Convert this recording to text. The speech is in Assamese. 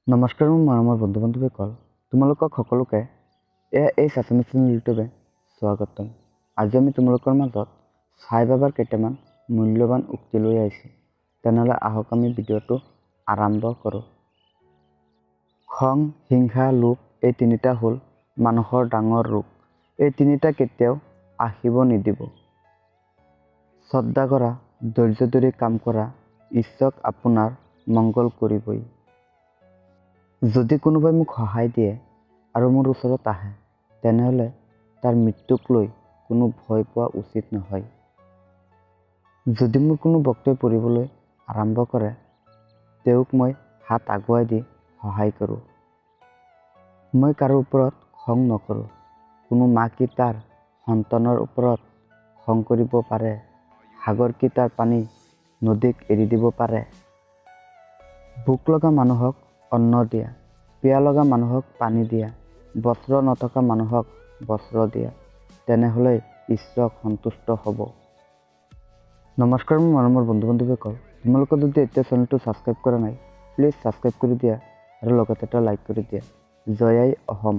নমস্কাৰ মোৰ মৰমৰ বন্ধু বান্ধৱীসকল, তোমালোকক সকলোকে এই চাচনি চেনেল ইউটিউবে স্বাগতম। আজি আমি তোমালোকৰ মাজত সাই বাবাৰ কেইটামান মূল্যৱান উক্তি লৈ আহিছোঁ। তেনেহ'লে আহক আমি ভিডিঅ'টো আৰম্ভ কৰোঁ। খং, হিংসা, লোভ এই তিনিটা হ'ল মানুহৰ ডাঙৰ ৰোগ। এই তিনিটা কেতিয়াও আহিব নিদিব। শ্ৰদ্ধা কৰা, ধৈৰ্য ধৰি কাম কৰা, ঈশ্বৰক আপোনাৰ মংগল কৰিবই। যদি কোনোবাই মোক সহায় দিয়ে আৰু মোৰ ওচৰত আহে, তেনেহ'লে তাৰ মৃত্যুক লৈ কোনো ভয় পোৱা উচিত নহয়। যদি মোৰ কোনো ভক্তই পঢ়িবলৈ আৰম্ভ কৰে, তেওঁক মই হাত আগুৱাই দি সহায় কৰোঁ। মই কাৰো ওপৰত খং নকৰোঁ। কোনো মা কি তাৰ সন্তানৰ ওপৰত খং কৰিব পাৰে? সাগৰ কি তাৰ পানী নদীক এৰি দিব পাৰে? ভোক লগা মানুহক অন্ন দিয়া, পিয়া লগা মানুহক পানী দিয়া, বস্ত্ৰ নথকা মানুহক বস্ত্ৰ দিয়া, তেনেহ'লে ঈশ্বৰক সন্তুষ্ট হ'ব। নমস্কাৰ মোৰ মৰমৰ বন্ধু বান্ধৱীসকল, তোমালোকে যদি এতিয়া চেনেলটো ছাবস্ক্ৰাইব কৰা নাই, প্লিজ ছাবস্ক্ৰাইব কৰি দিয়া আৰু লগতে এটা লাইক কৰি দিয়া। জয় আই অসম।